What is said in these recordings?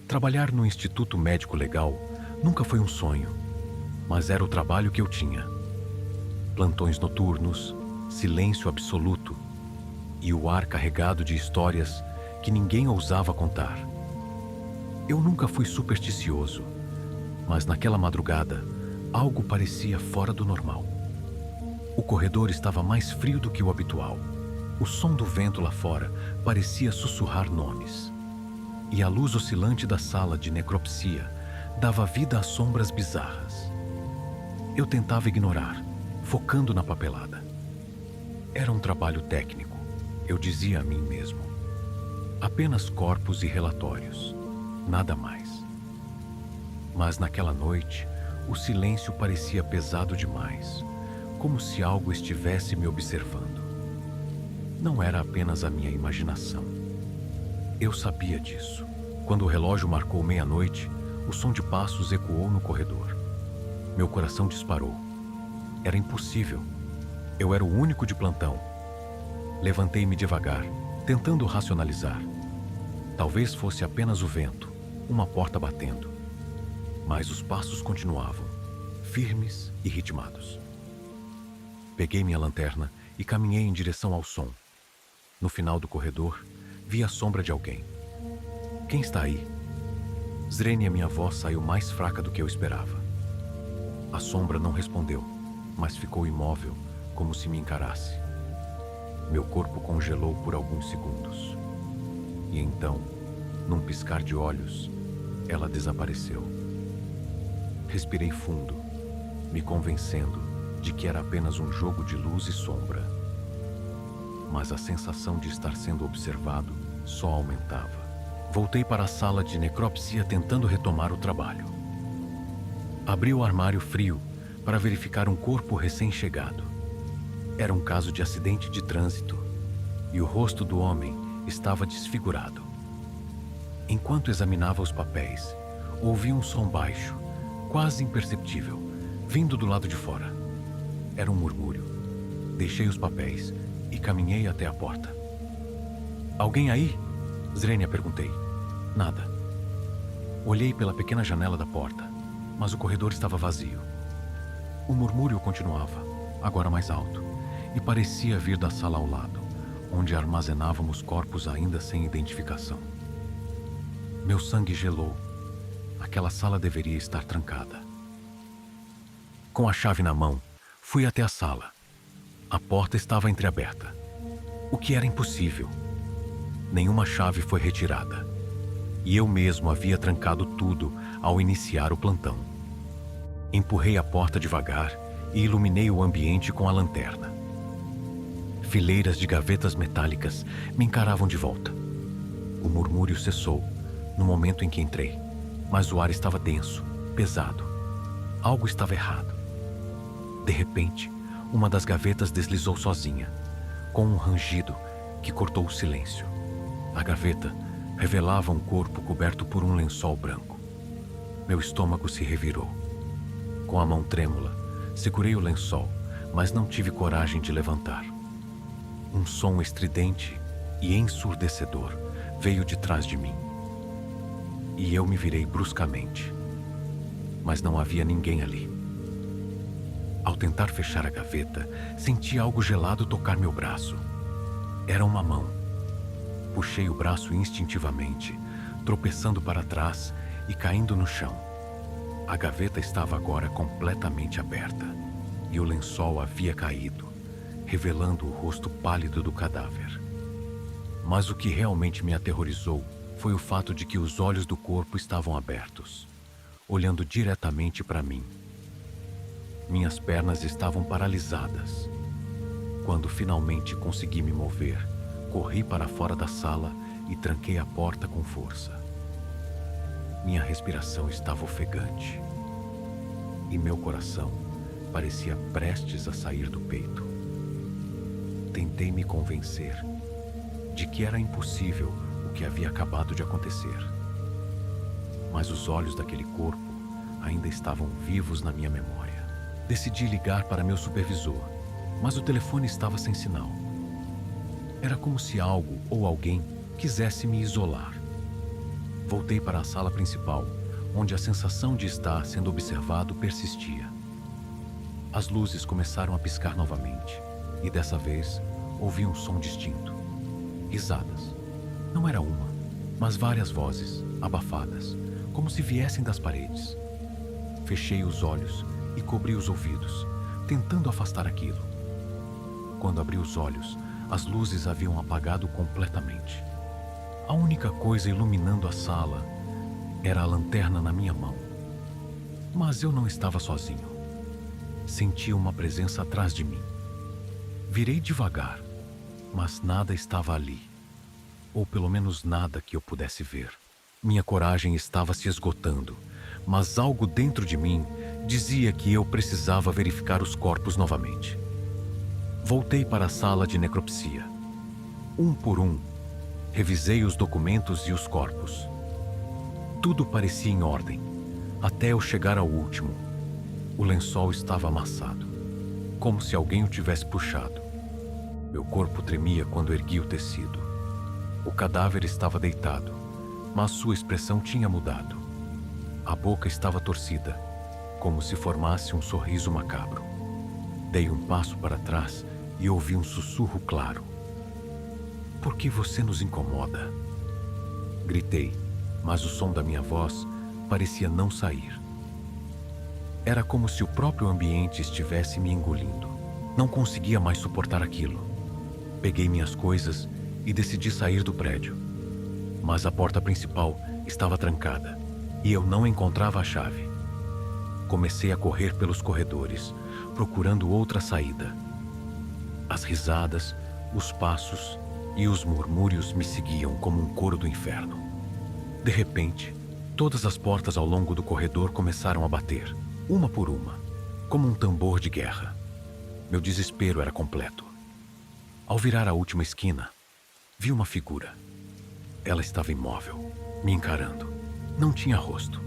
Trabalhar no Instituto Médico Legal nunca foi um sonho, mas era o trabalho que eu tinha. Plantões noturnos, silêncio absoluto e o ar carregado de histórias que ninguém ousava contar. Eu nunca fui supersticioso, mas naquela madrugada algo parecia fora do normal. O corredor estava mais frio do que o habitual. O som do vento lá fora parecia sussurrar nomes. E a luz oscilante da sala de necropsia dava vida a sombras bizarras. Eu tentava ignorar, focando na papelada. Era um trabalho técnico, eu dizia a mim mesmo. Apenas corpos e relatórios, nada mais. Mas naquela noite, o silêncio parecia pesado demais, como se algo estivesse me observando. Não era apenas a minha imaginação. Eu sabia disso. Quando o relógio marcou meia-noite, o som de passos ecoou no corredor. Meu coração disparou. Era impossível. Eu era o único de plantão. Levantei-me devagar, tentando racionalizar. Talvez fosse apenas o vento, uma porta batendo. Mas os passos continuavam, firmes e ritmados. Peguei minha lanterna e caminhei em direção ao som. No final do corredor, vi a sombra de alguém. Quem está aí? Zrenia, minha voz saiu mais fraca do que eu esperava. A sombra não respondeu, mas ficou imóvel, como se me encarasse. Meu corpo congelou por alguns segundos. E então, num piscar de olhos, ela desapareceu. Respirei fundo, me convencendo de que era apenas um jogo de luz e sombra. Mas a sensação de estar sendo observado só aumentava. Voltei para a sala de necropsia tentando retomar o trabalho. Abri o armário frio para verificar um corpo recém-chegado. Era um caso de acidente de trânsito e o rosto do homem estava desfigurado. Enquanto examinava os papéis, ouvi um som baixo, quase imperceptível, vindo do lado de fora. Era um murmúrio. Deixei os papéis e caminhei até a porta. Alguém aí? Zrenia, perguntei. Nada. Olhei pela pequena janela da porta, mas o corredor estava vazio. O murmúrio continuava, agora mais alto, e parecia vir da sala ao lado, onde armazenávamos corpos ainda sem identificação. Meu sangue gelou. Aquela sala deveria estar trancada. Com a chave na mão, fui até a sala. A porta estava entreaberta, o que era impossível. Nenhuma chave foi retirada, e eu mesmo havia trancado tudo ao iniciar o plantão. Empurrei a porta devagar e iluminei o ambiente com a lanterna. Fileiras de gavetas metálicas me encaravam de volta. O murmúrio cessou no momento em que entrei, mas o ar estava denso, pesado. Algo estava errado. De repente, uma das gavetas deslizou sozinha, com um rangido que cortou o silêncio. A gaveta revelava um corpo coberto por um lençol branco. Meu estômago se revirou. Com a mão trêmula, segurei o lençol, mas não tive coragem de levantar. Um som estridente e ensurdecedor veio de trás de mim. E eu me virei bruscamente. Mas não havia ninguém ali. Ao tentar fechar a gaveta, senti algo gelado tocar meu braço. Era uma mão. Puxei o braço instintivamente, tropeçando para trás e caindo no chão. A gaveta estava agora completamente aberta, e o lençol havia caído, revelando o rosto pálido do cadáver. Mas o que realmente me aterrorizou foi o fato de que os olhos do corpo estavam abertos, olhando diretamente para mim. Minhas pernas estavam paralisadas. Quando finalmente consegui me mover, corri para fora da sala e tranquei a porta com força. Minha respiração estava ofegante e meu coração parecia prestes a sair do peito. Tentei me convencer de que era impossível o que havia acabado de acontecer. Mas os olhos daquele corpo ainda estavam vivos na minha memória. Decidi ligar para meu supervisor, mas o telefone estava sem sinal. Era como se algo ou alguém quisesse me isolar. Voltei para a sala principal, onde a sensação de estar sendo observado persistia. As luzes começaram a piscar novamente, e dessa vez ouvi um som distinto. Risadas. Não era uma, mas várias vozes, abafadas, como se viessem das paredes. Fechei os olhos e cobri os ouvidos, tentando afastar aquilo. Quando abri os olhos, as luzes haviam apagado completamente. A única coisa iluminando a sala era a lanterna na minha mão. Mas eu não estava sozinho. Senti uma presença atrás de mim. Virei devagar, mas nada estava ali. Ou pelo menos nada que eu pudesse ver. Minha coragem estava se esgotando, mas algo dentro de mim dizia que eu precisava verificar os corpos novamente. Voltei para a sala de necropsia. Um por um, revisei os documentos e os corpos. Tudo parecia em ordem, até eu chegar ao último. O lençol estava amassado, como se alguém o tivesse puxado. Meu corpo tremia quando ergui o tecido. O cadáver estava deitado, mas sua expressão tinha mudado. A boca estava torcida, como se formasse um sorriso macabro. Dei um passo para trás e ouvi um sussurro claro. "Por que você nos incomoda?" Gritei, mas o som da minha voz parecia não sair. Era como se o próprio ambiente estivesse me engolindo. Não conseguia mais suportar aquilo. Peguei minhas coisas e decidi sair do prédio. Mas a porta principal estava trancada e eu não encontrava a chave. Comecei a correr pelos corredores, procurando outra saída. As risadas, os passos e os murmúrios me seguiam como um coro do inferno. De repente, todas as portas ao longo do corredor começaram a bater, uma por uma, como um tambor de guerra. Meu desespero era completo. Ao virar a última esquina, vi uma figura. Ela estava imóvel, me encarando. Não tinha rosto.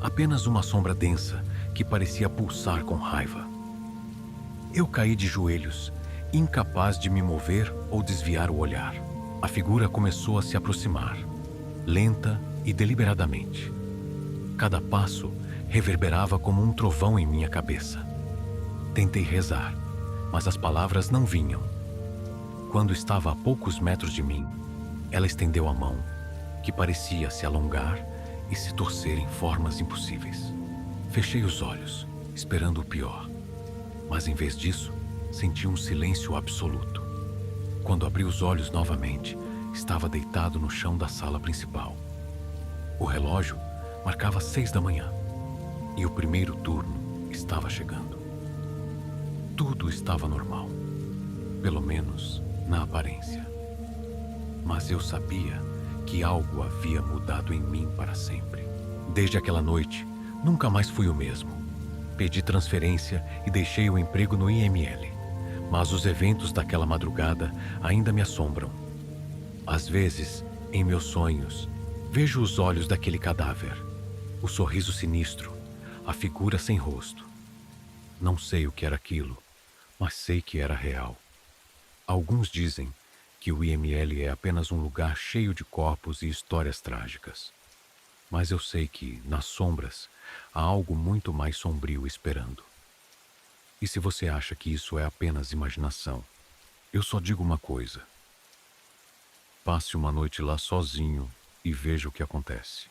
Apenas uma sombra densa que parecia pulsar com raiva. Eu caí de joelhos, incapaz de me mover ou desviar o olhar. A figura começou a se aproximar, lenta e deliberadamente. Cada passo reverberava como um trovão em minha cabeça. Tentei rezar, mas as palavras não vinham. Quando estava a poucos metros de mim, ela estendeu a mão, que parecia se alongar e se torcer em formas impossíveis. Fechei os olhos, esperando o pior. Mas em vez disso, senti um silêncio absoluto. Quando abri os olhos novamente, estava deitado no chão da sala principal. O relógio marcava 6 da manhã e o primeiro turno estava chegando. Tudo estava normal, pelo menos na aparência. Mas eu sabia que algo havia mudado em mim para sempre. Desde aquela noite, nunca mais fui o mesmo. Pedi transferência e deixei o emprego no IML. Mas os eventos daquela madrugada ainda me assombram. Às vezes, em meus sonhos, vejo os olhos daquele cadáver, o sorriso sinistro, a figura sem rosto. Não sei o que era aquilo, mas sei que era real. Alguns dizem que o IML é apenas um lugar cheio de corpos e histórias trágicas. Mas eu sei que, nas sombras, há algo muito mais sombrio esperando. E se você acha que isso é apenas imaginação, eu só digo uma coisa. Passe uma noite lá sozinho e veja o que acontece.